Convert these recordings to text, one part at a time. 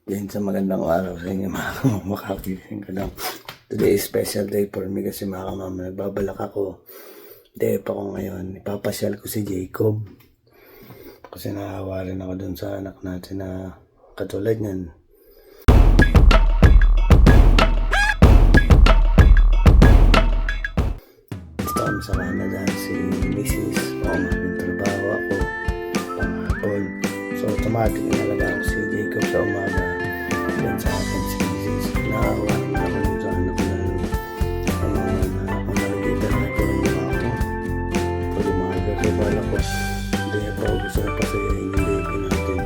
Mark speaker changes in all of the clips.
Speaker 1: Yan sa magandang araw sa inyo mga kamakagising ko lang. Today is special day for me kasi mga kamama, nagbabalak ako. Day pa ko ngayon. Ipapasyal ko si Jacob. Kasi nahawa rin ako dun sa anak natin na katulad niyan. Gusto kami sa Canada si Mrs. May trabaho ako panghapon. So automatic inalaga ako si Jacob sa umaga. Yan sa akin si Mrs. Nahawa naman ako dun sa anak na ang nalagita na nagkaroon ako. Pag umaga sa bala ko. Hindi pa ako gusto ko pasayahin yung baby natin.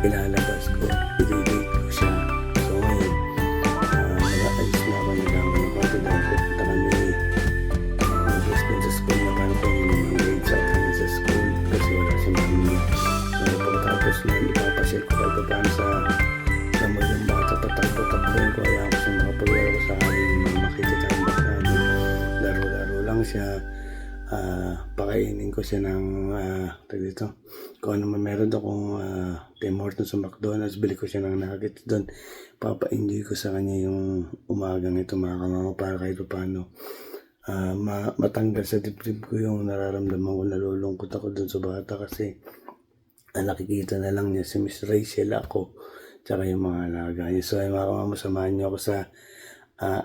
Speaker 1: Ilalabas ko. I-date ko siya. So ngayon, mag-aalis na ako. Nagama na ako. Dahil pupunta kami mag-guest ko sa school na paano kung yung grade sa akin sa school. Kasi wala si mami niya. So pagkatapos na ipapashare ko kahit paano sa mall yung bata. Patakbo-takboin ko. Kaya ako siya makapaglaro ko sa akin. Makita tayo baka laro-laro lang siya. Pakainin ko siya ng dito. Kung ano man meron akong Tim Hortons sa McDonald's, bili ko siya ng nuggets doon. Papa-enjoy ko sa kanya yung umagang ito mga kamama para kahit paano matanggal sa dibdib ko yung nararamdaman ko, nalulungkot ako doon sa bata kasi nakikita na lang niya si Miss Rachel ako tsaka yung mga alaga niya. So ay mga kamama, samahan niyo ako sa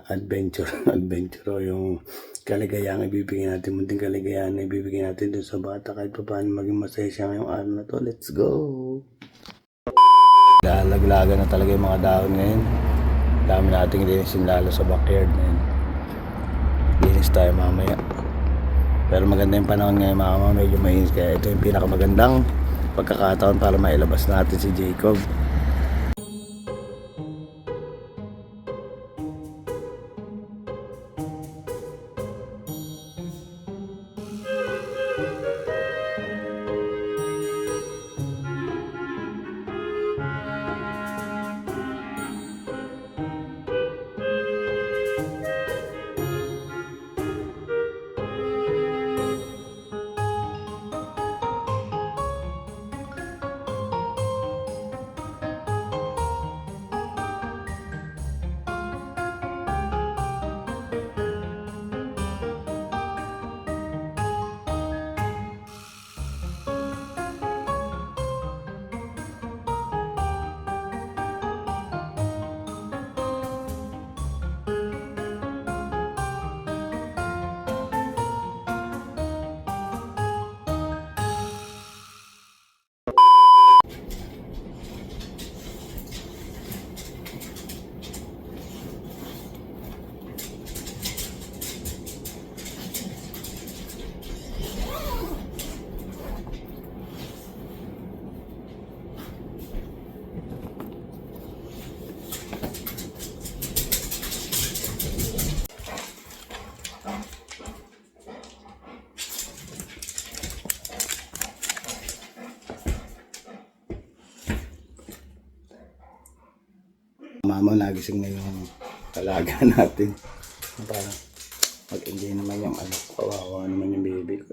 Speaker 1: adventure o yung kaligayahan ibibigay natin, munting kaligayahan na ibibigay natin dun sa bata kahit pa paano maging masaya siya ngayong araw na to. Let's go! Lalaglaga na talaga yung mga dahon ngayon. Dami nating linisin lalo sa backyard ngayon. Linis tayo mamaya. Pero maganda yung panahon ngayon mga mama, medyo mainis kaya ito yung pinakamagandang pagkakataon para mailabas natin si Jacob. Mama, nagising na yung talaga natin. Parang mag-enjoy naman yung kawawa naman yung baby ko.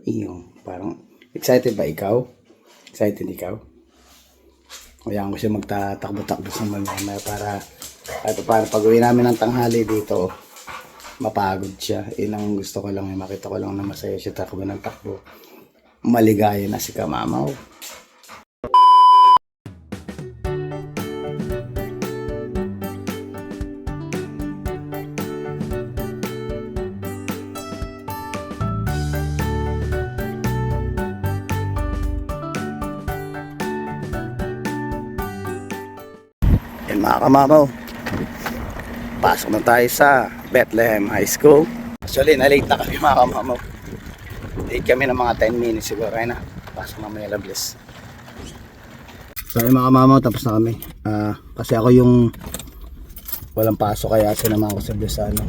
Speaker 1: Parang excited ba ikaw? Excited ikaw? Kaya ko siya magtatakbo-takbo sa mamaya para pag uwi namin ng tanghali dito, mapagod siya. Ilang gusto ko lang, makita ko lang na masaya siya takbo ng takbo. Maligaya na si kamamaw. Mga kamamaw, pasok na tayo sa Bethlehem High School. Actually, na-late na kami mga kamamaw. Late kami ng mga 10 minutes siguro. Ay na, pasok na may lables. So mga kamamaw, tapos na kami. Kasi ako yung walang pasok kaya sinama ko sa Desano.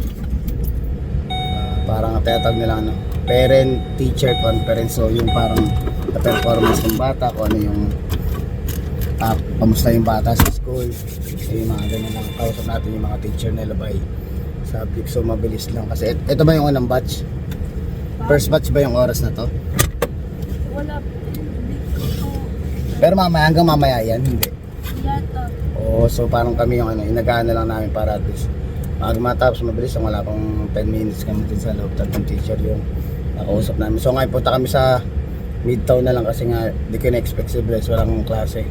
Speaker 1: Parang tinatawag nila parent-teacher conference. So yung parang na-performance ng bata, kung ano yung pamusta yung bata sa school. Yung mga ganun lang, kausap natin yung mga teacher nila by subject. So mabilis lang kasi ito ba yung unang batch? First batch ba yung oras na to?
Speaker 2: Wala.
Speaker 1: Pero mamaya, hanggang mamaya yan, hindi.
Speaker 2: Yata.
Speaker 1: O
Speaker 2: So parang kami yung inagahan na lang namin para at least matapos mabilis ang wala pang 10 minutes kami din sa loob. Tatlong teacher yung nakausap namin. So ngayon punta kami sa Midtown na lang kasi nga di ko na-expect si Bless, walang klase.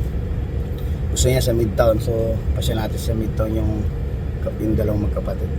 Speaker 2: Gusto niya sa Midtown, so pasya natin sa Midtown yung dalawang magkapatid.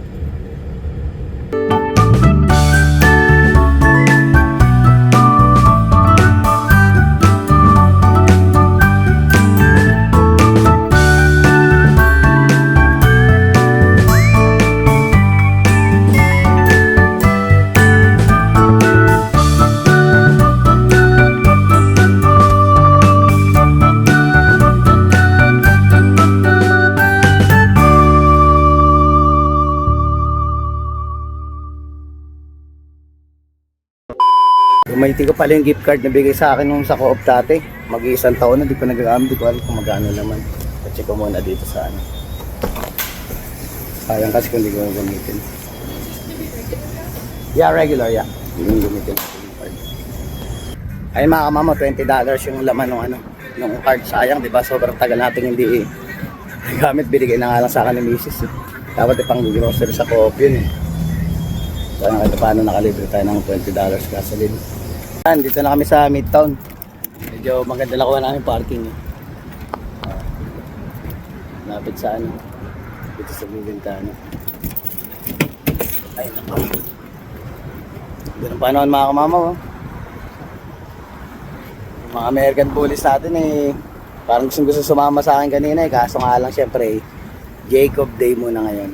Speaker 2: Gumaiti ko pala yung gift card na bigay sa akin nung sa Co-op dati. Mag-iisang taon na, di ko nagagamit, di ko alam kung magkano naman. Check ko muna dito sa ano. Sayang kasi kung di ko gamitin. Yeah, regular, yeah. Hindi ko gamitin sa gift card. Ay mga kamama, $20 yung laman ng ano, ng card. Sayang, di ba? Sobrang tagal natin hindi gamit. Binigay na nga lang sa akin ni Mrs. Dapat ipang grocery sa Co-op yun eh. Sayang kahit paano nakalibre tayo ng $20 gasoline. Dito na kami sa Midtown. Medyo maganda lang kuha namin parking. Lapit sa ano. Dito sa bibintana. Ay nako. Ganun pa naman mga kamama. Oh. Yung mga American police natin parang gusto sumama sa akin kanina kaso nga lang syempre Jacob Day muna ngayon.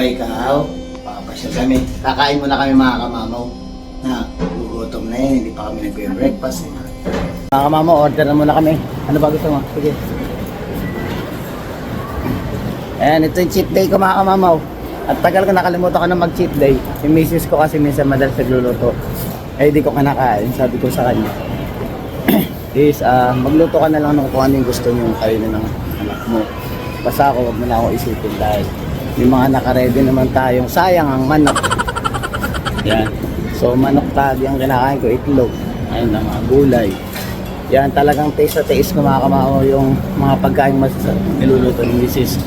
Speaker 2: Ikaw, papasyal kami. Kakain muna kami mga kamamaw. Na, gugutom na yun, hindi pa kami nagbe-breakfast. Mga kamamaw, order na muna kami. Ano ba gusto mo? Sige. Ayan, ito yung cheat day ko mga kamamaw. At tagal ko nakalimutan ko na mag-cheat day. Yung misis ko kasi minsan madalas nagluluto. Eh, di ko kanakain. Sabi ko sa kanya. Is, magluto ka na lang ng kung ano yung gusto nyo kainin ng anak mo. Basta ako, wag mo na ako isipin dahil yung mga nakaredy naman tayong sayang ang manok. Yan. So manok tagi ang kinakain ko, itlog. Ayun na mga gulay. Yan talagang taste na taste ko mga kamao yung mga pagkain niluluto ng misis.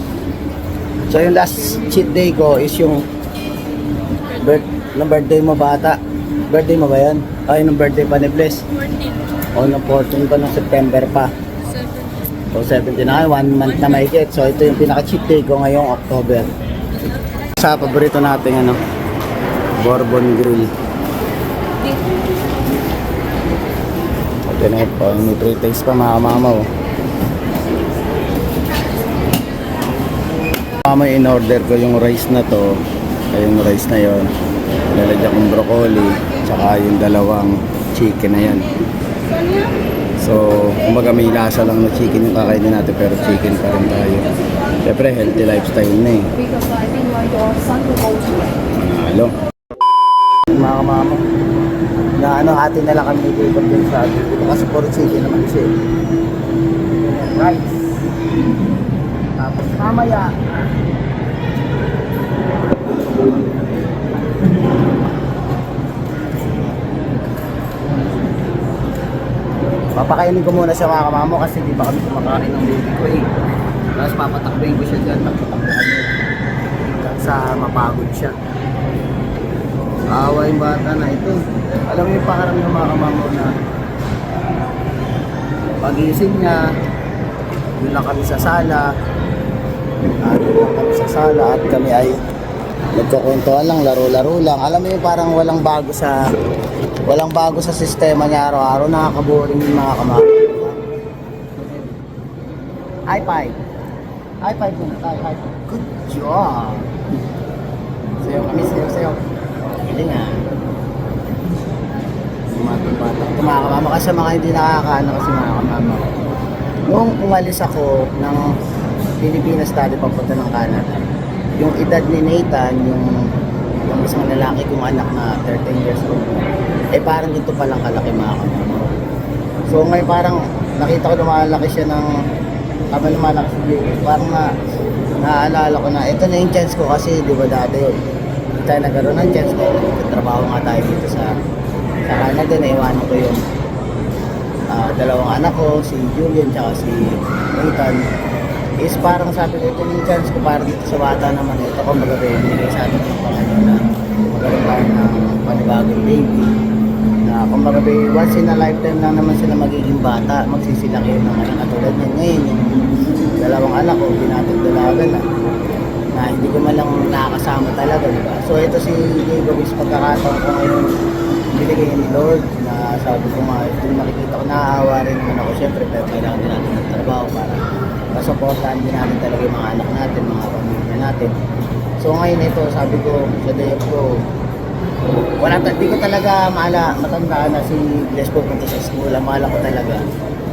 Speaker 2: So yung last cheat day ko is yung birthday mo bata. Birthday mo ba yan? Ay, yung birthday pa ni Bless. 14. O, ng 14 pa ng September pa. So 17 na, 1 month na mahigit. So ito yung pinaka-cheat day ko ngayong October. Sa paborito natin Bourbon Grill. Okay na ito, may pre-taste pa mga mamaw. Mama, in-order ko yung rice na to. Yung rice na yon. Lalagyan kong broccoli, tsaka yung dalawang chicken na yan. So, kumbaga may lasa lang na chicken yung kakainin natin pero chicken pa rin tayo. Siyempre, healthy lifestyle na eh. Manalo. Mga kamama, na atin na lang kami ikot din sa atin. Dito kasi puro chicken naman kasi. Rice. Tapos mamaya. Papakainin ko muna siya mga kamamo kasi di ba kami kumakain ng baby ko eh. Tapos papatakbayin ko siya dyan, papatakbayin hanggang sa mapagod siya. Awa yung bata na ito. Alam mo yung pakaram ng mga kamamo na pagising niya, doon lang kami sa sala. Doon lang kami sa sala at kami ay nagkukwentuhan lang, laro-laro lang. Alam mo yung parang walang bago sa sistema niya araw-araw. Nakakaboring yung mga kamama. High five. High five muna tayo. High five. Good job. Sayo kami, sayo. Galing ah. Ito mga kamama kasi mga hindi nakakaano kasi mga kamama. Noong umalis ako ng Pilipinas dati papunta ng Canada, yung edad ni Nathan, yung isang lalaki kong anak na 13 years old, eh parang dito palang kalaki mga kamama. So ngayon parang nakita ko lumalaki siya ng habang lumalaki si Jake. Parang naaalala ko na ito na yung chance ko kasi di ba dati yun. Hindi tayo nagkaroon ng chance ko. Trabaho nga tayo dito sa Canada. Naiwanan ko yung dalawang anak ko, si Julian tsaka si Nathan. Is parang sabi ko ito yung chance ko para dito sa bata naman ito. Kung magagawin nila sa atin ng Panginoon na magkaroon tayo ng panibagong baby. Kumbaga once in a lifetime lang naman sila magiging bata, magsisilaki yung mga anak katulad niya. Ngayon, yung dalawang anak ko, binatag-dalagan na hindi ko man lang nakakasama talaga, diba? So ito si Jacob is pagkakataon ko ngayon binigay ni Lord na sabi ko nga, ito nakikita ko, naaawa rin naman ako. Siyempre, pero kailangan din natin ng trabaho para masuportahan din natin talaga yung mga anak natin, mga pamilya natin. So ngayon ito, sabi ko, sa day off ko, di ko talaga matandaan na si Bless pupunta sa school. Ang mahala ko talaga.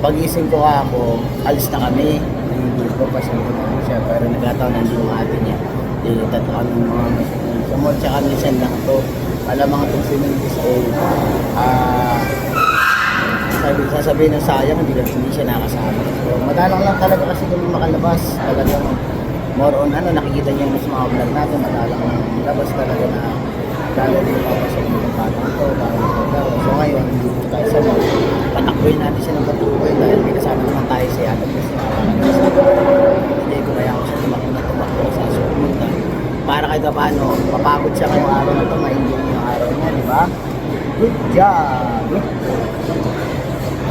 Speaker 2: Pag-ising ko ako, alis na kami. Hindi ko pa siya siya. Pero nagkataon nandun yung ate niya. Tatlo kami mga sa mall, tsaka minsan lang to. Alam mga itong sinuntis sasabihin ng sayang, hindi siya nakasama. So, madalang lang talaga kasi kung makalabas. Talagang more on nakikita niyo yung mga vlog natin. Madalang lang labas talaga na lalo din papasok mo ng batang to, so ngayon, dito tayo sa mall, patakboy natin siya ng patakboy dahil may kasama naman tayo sa Ate Bless na hindi ko kaya ako siya tumakbo sa sumunta para kahit paano, mapagod siya ngayong araw na ito, ma-enjoy yung araw niya, di ba? Good job!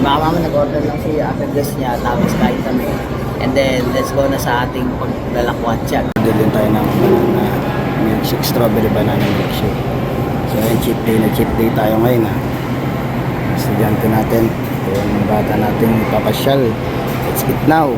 Speaker 2: Mga mama, nag-order lang si Ate Bless niya, tapos kain kami, and then let's go na sa ating paglalakwatsyag. Doon tayo ng milkshake, strawberry banana milkshake. So yun, cheat day tayo ngayon ha. Estudyante natin. Ito yung bata natin papasyal. Let's eat now.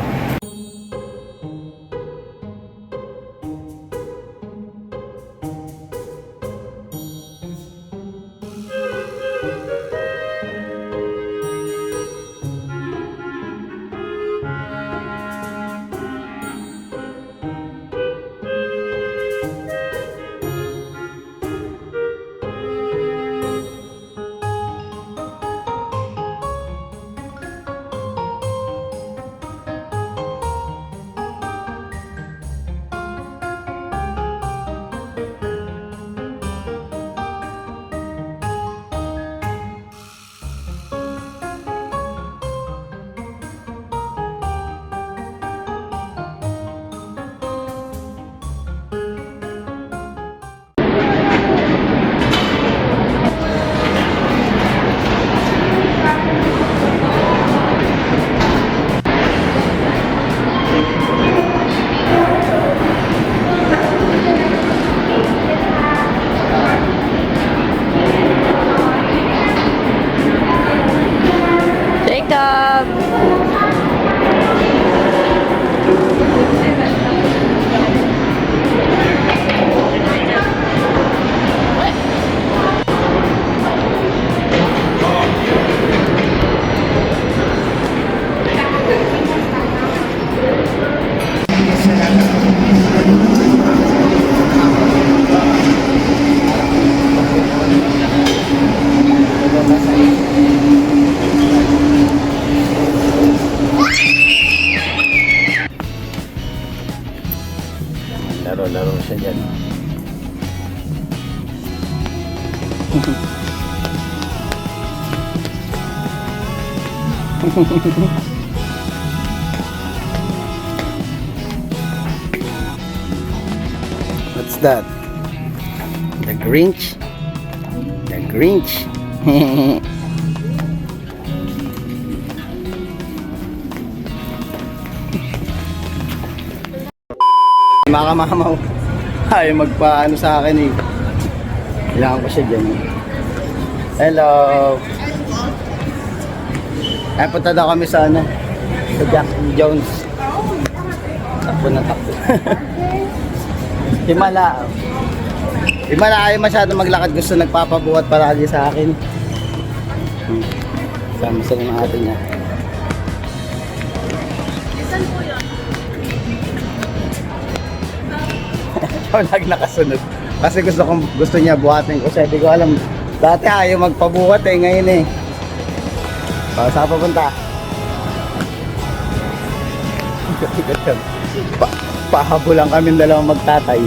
Speaker 2: Laro siya dyan. What's that? The Grinch? The Grinch? Mga kamamaw, ay magpaano sa akin eh. Kailangan ko siya dyan. Hello. Ay, punta daw kami sa sa Jack Jones. Takbo na takbo. Himala ayaw masyado maglakad. Gusto nagpapabuhat palagi sa akin. Sama sa mga atin niya. Lagi nakasunod. Kasi gusto niya buhatin ko. Sabi ko alam, dati ayaw magpabuhat ngayon eh. Saan papunta? Pahabulan kami dalawang magtatay.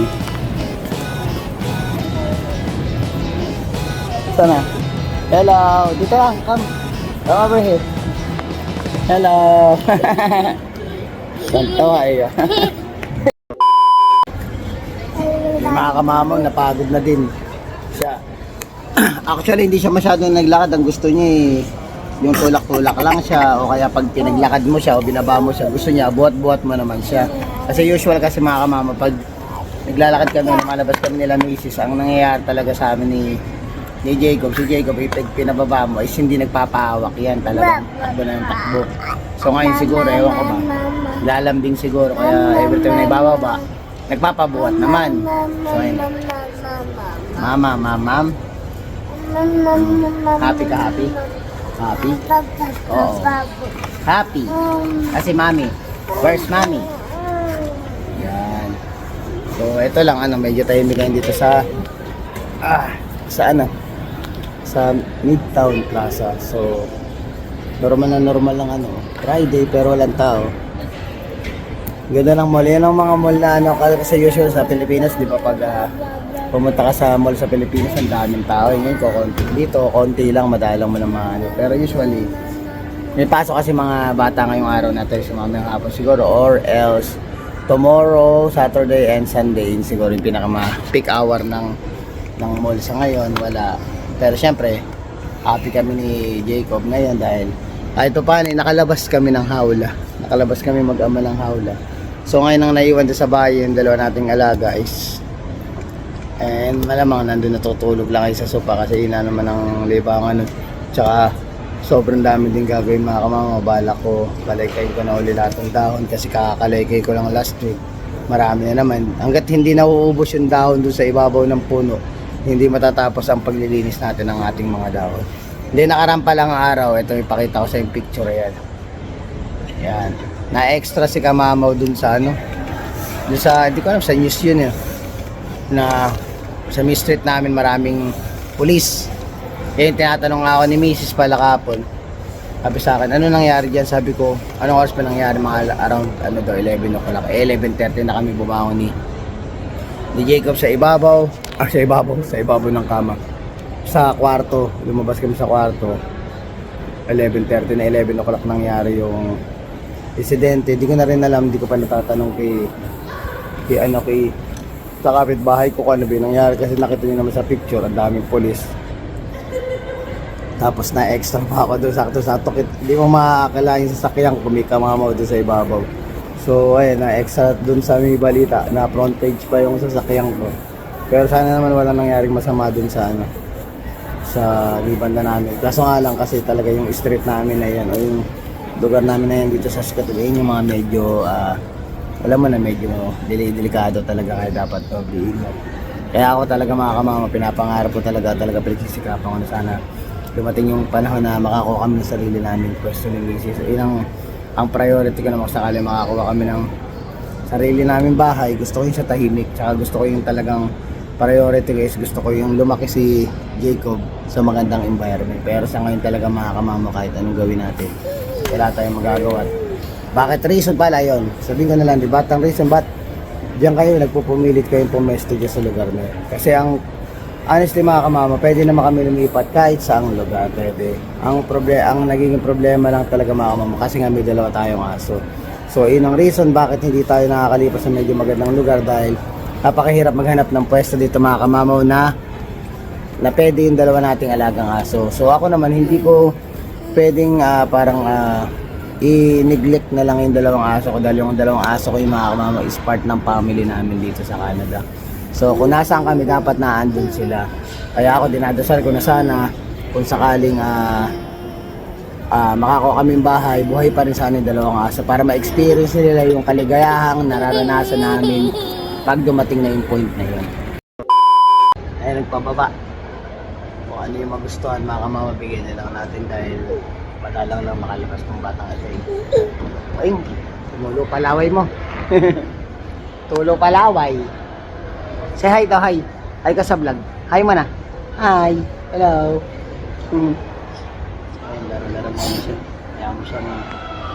Speaker 2: Sana. Hello, dito lang, come. Come over here. Hello. Santawa eh. Yung mga kamamang napagod na din siya. Actually, hindi siya masyadong naglakad. Ang gusto niya yung tulak-tulak lang siya o kaya pag pinaglakad mo siya o binaba mo siya, gusto niya, buhat-buhat mo naman siya. Kasi usual kasi mga kamama, pag naglalakad kami, lumalabas kami nila misis, ang nangyayari talaga sa amin ni Jacob, si Jacob, pag pinababa mo, is hindi nagpapahawak yan, talagang takbo na yung takbo. So ngayon siguro, ewan ko ba, lalambing siguro, kaya every time na ibababa, nagpapabuhat naman. So ngayon, ma'am, happy ka, happy? Happy? Oo. Happy. Kasi mami. Where's mami? Yan. So, ito lang, medyo tahimik ngayon dito sa sa Midtown Plaza. So, normal lang Friday, pero walang tao. Ganda ng mall. Yan ang mga mall na kasi usual sa Pilipinas, di ba, pag pumunta ka sa mall sa Pilipinas, ang daming tao. Ngayon, konti dito, konti lang, madalang mo ng mga Pero usually, may pasok kasi mga bata ngayong araw natin sa mamayang hapon siguro, or else tomorrow, Saturday and Sunday siguro yung pinaka-peak hour ng mall. Sa ngayon, wala. Pero syempre, happy kami ni Jacob ngayon dahil kahit pa paano, nakalabas kami ng hawla. Nakalabas kami mag-ama ng hawla. So ngayon ang naiwan sa bahay, yung dalawa nating alaga is and malamang nandun natutulog lang kayo sa sopa kasi ina naman ang libangan nun. Tsaka sobrang dami din gagawin mga kamama. Balak ko, kalaykayin ko na uli lahat ng dahon kasi kakalaykay ko lang last week. Marami na naman. Hanggat hindi nauubos yung dahon dun sa ibabaw ng puno, hindi matatapos ang paglilinis natin ng ating mga dahon. Hindi, nakarampa lang ang araw. Ito ipakita ko sa yung picture. Yan. Na-extra si Kamamaw dun sa dun sa, hindi ko alam, sa news yun na sa Miss Street namin maraming pulis. Kaya tinatanong ako ni Mrs. pala kapon. Sabi sa akin, ano nangyari dyan? Sabi ko, anong oras pa nangyari? Mga around 11 o'clock. 11:30 na kami bumangon ni Jacob sa ibabaw ng kama. Sa kwarto, lumabas kami sa kwarto. 11:30 na 11 o'clock nangyari yung insidente. Hindi ko na rin alam, hindi ko pa natatanong kay sa kapitbahay ko kung ano ba yung nangyari kasi nakita niyo naman sa picture, ang daming polis. Tapos na-extra pa ako doon, sakto-sakto. Hindi mo makakalain sa sakyan ko, may Kamamaw doon sa ibabaw. So, ayun, na-extra doon sa may balita, na front page pa yung sasakyan ko. Pero sana naman walang nangyaring masama doon sa sa banda namin. Kaso nga lang kasi talaga yung street namin na yan, o yung lugar namin na yan dito sa Scotland, yung mga medyo, alam mo na medyo delikado talaga kaya dapat ingat. Kaya ako talaga mga kamama, pinapangarap ko talaga pinagsisikapan ko na sana dumating yung panahon na makakuha kami ng sarili namin pwesto ng misis. Yun ang priority ko na sakali makakuha kami ng sarili namin bahay. Gusto ko yung sa tahimik, tsaka gusto ko yung talagang priority ko is gusto ko yung lumaki si Jacob sa magandang environment. Pero sa ngayon talaga mga kamama, kahit anong gawin natin, wala tayong magagawa. Bakit reason pala yun? Sabihin ko na lang, di ba? Ang reason ba't diyan kayo nagpupumilit kayong pumesto dyan sa lugar na yun? Kasi honestly mga kamama, pwede naman kami lumipat kahit saang lugar, pwede. Ang naging problema lang talaga mga kamama, kasi nga may dalawa tayong aso. So yun ang reason bakit hindi tayo nakakalipas sa medyo magandang lugar dahil napakahirap maghanap ng pwesto dito mga kamama na pwede yung dalawa nating alagang aso. So ako naman hindi ko pwedeng i-neglect na lang yung dalawang aso ko dahil yung dalawang aso ko yung mga kamama is part ng family namin dito sa Canada. So kung nasaan kami dapat naandun sila. Kaya ako dinadasal ko na sana kung sakaling makakuha kaming bahay, buhay pa rin sana yung dalawang aso para ma-experience nila yung kaligayahang nararanasan namin pag dumating na yung point na yun. Ay nagpababa. Kung ano yung magustuhan mga kamama, bigyan na lang natin dahil madalang lang makalabas ng batang asay. Ayun, tumulo palaway mo. Tulo palaway. Say hi daw, hi. Hi ka sa vlog. Hi mo na. Hi. Hello. Ayun, laro-laro mo siya. siyang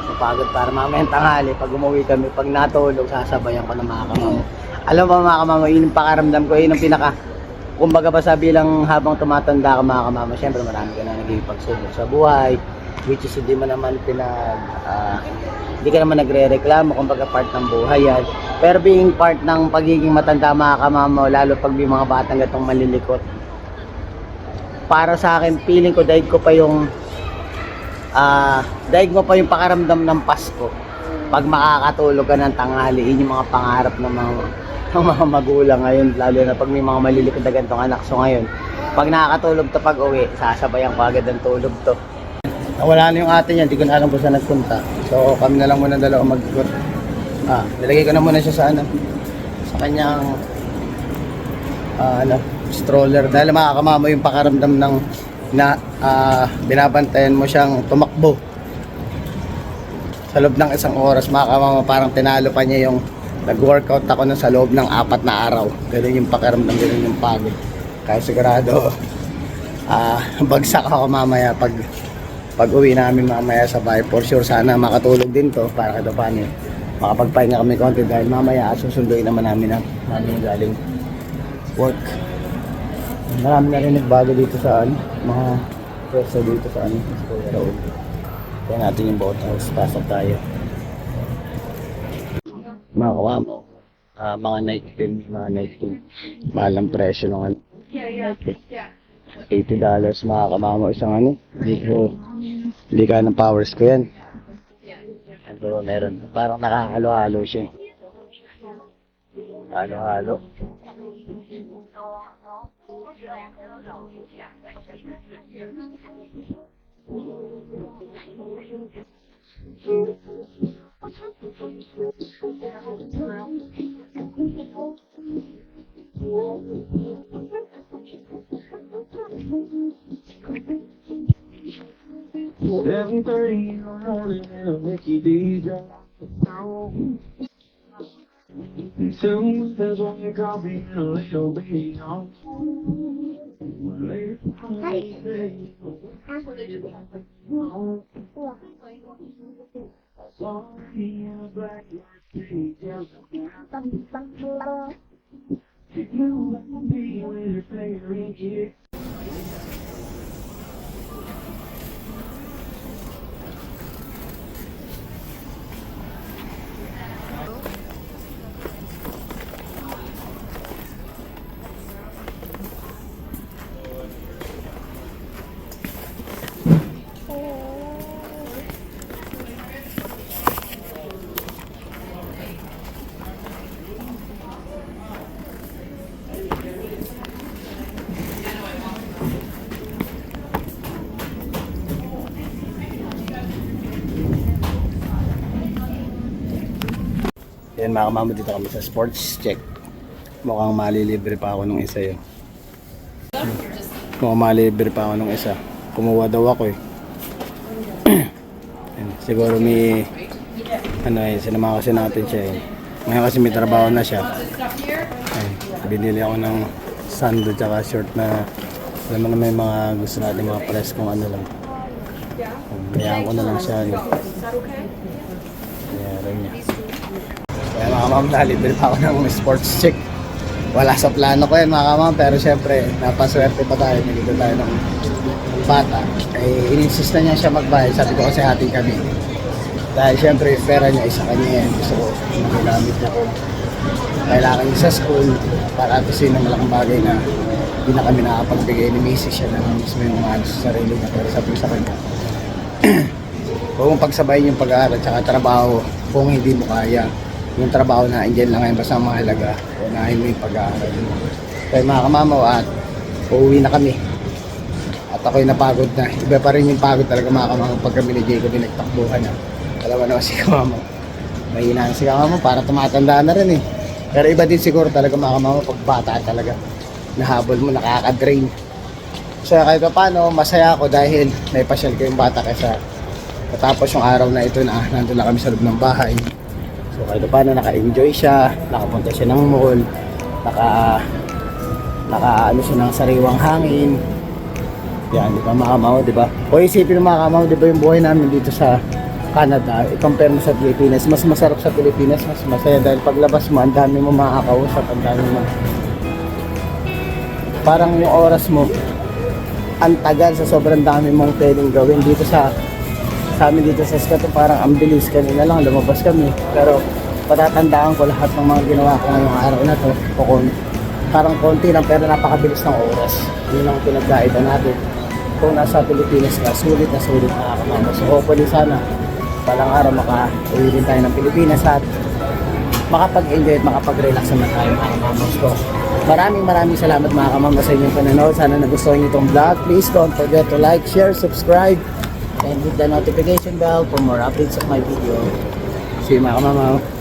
Speaker 2: mapagod para mamayang tanghali. Pag umuwi kami, pag natulog, sasabayan ko ng mga kamamo. Alam mo mga kamamo, yun yung pakaramdam ko, yun ang pinaka, kumbaga ba sabi lang habang tumatanda ka mga kamamo, syempre marami ka na naging pagsubok sa buhay, which is hindi mo naman hindi ka naman nagre-reklamo, kumbaga part ng buhay yan. Pero being part ng pagiging matanda mga kamamo, lalo pag may mga batang gatong malilikot, para sa akin, feeling ko daig ko pa yung daig mo pa yung pakaramdam ng Pasko pag makakatulog ka ng tanghali. Yun yung mga pangarap ng mga magulang ngayon, lalo na pag may mga malilikot na gantong anak. So ngayon, pag nakakatulog to pag uwi, sasabayan ko agad ang tulog to. Nawala na yung ate niya, hindi ko na alam kung saan nagpunta. So kami na lang muna dalawa mag-ikot. Nilagay ko na muna siya sa sa kanyang stroller, dahil makakamamo yung pakaramdam ng binabantayan mo siyang tumakbo sa loob ng isang oras. Makakamamo parang tinalo pa niya yung nag-workout ako na sa loob ng 4 na araw. Ganun yung pakiramdam, ganun yung pagod. Kaya sigurado bagsak ako mamaya pag uwi namin mamaya sa bahay. For sure sana makatulog din to para kada paano makapagpahinga kami konti, dahil mamaya susunduin naman namin namin galing work. Marami na rin nagbago dito sa mga pwesto dito sa sa Kuya Raul. Kaya natin yung boat house, pasok tayo. Mga kawamo, mga night film. Mahal ang presyo ng $80 mga kamamo isang hindi ka ng powers ko yan. Pero meron, parang nakakalo-halo siya. Halo-halo.
Speaker 3: Soon there's only coffee and a little bit on. Sorry, in a black you let me be with your favorite kid.
Speaker 2: Yan mga kamamo, dito kami sa sports check. Mukhang malilibre pa ako nung isa yun. Mukhang malilibre pa ako nung isa. Kumuha daw ako eh. Yan, siguro may sinama kasi natin siya eh. Ngayon kasi may trabaho na siya. Ay, binili ako ng sando tsaka short na alam mo na may mga gusto natin mga press kung ano lang. Kayaan ko na lang siya. Kaya niya. Kaya mga kamam, nalibre pa ako ng sports check. Wala sa plano ko yan mga kamam, pero syempre napaswerte pa tayo, nagiging tayo ng bata. Eh, ininsist na niya siya magbayad, sabi ko kasi hati kami. Dahil syempre pera niya isa kanya yan, gusto ko magagamit niya kung kailangan niya sa school para at least ng malaking bagay na hindi na kami nakapagbigay ni Mrs. siya na mismo yung mga sa sarili niya, pero sabi ko sa kanya kung pagsabayin yung pag-aaral at trabaho, kung hindi mo kaya yung trabaho na andyan lang ngayon, basta mahalaga unahin mo yung pag-aaral mo. Kaya mga kamamaw, at uuwi na kami at ako'y napagod na. Iba pa rin yung pagod talaga mga kamamaw pag kami ni Jacob nagtakbuhan na. Alam mo naman si kamamaw, mahina si kamamaw, para tumatanda na rin eh. Pero iba din siguro talaga mga kamamaw pag bata talaga, nahabol mo, nakaka-drain. So kahit pa paano, masaya ako dahil naipasyal ko yung bata kaysa katapos yung araw na ito na nandun lang kami sa loob ng bahay. So kahit paano naka-enjoy siya, nakapunta siya ng mall, naka siya ng sariwang hangin. Yan, di ba mga kamao, di ba? O isipin ng mga kamao, di ba yung buhay namin dito sa Canada, i-compare mo sa Pilipinas, mas masarap sa Pilipinas, mas masaya dahil paglabas mo, ang dami mo makakausap, ang dami mo. Parang yung oras mo, ang tagal sa sobrang dami mong pwedeng gawin dito sa amin dito sa Skato, parang ang bilis. Kanina lang, lumabas kami. Pero patatandaan ko lahat ng mga ginawa ko ngayong araw na to. Parang konti lang pero napakabilis ng oras. Yun ang pinagkaiba natin. Kung nasa Pilipinas ka, sulit na makakamama. So hopefully sana palang araw makauwi din tayo ng Pilipinas at makapag-enjoy at makapag-relax naman tayo mga kamamos ko. Maraming salamat mga kamamos sa inyong panonood. Sana nagustuhan niyo itong vlog. Please don't forget to like, share, subscribe, and hit the notification bell for more updates of my video. See you mga kamamaw.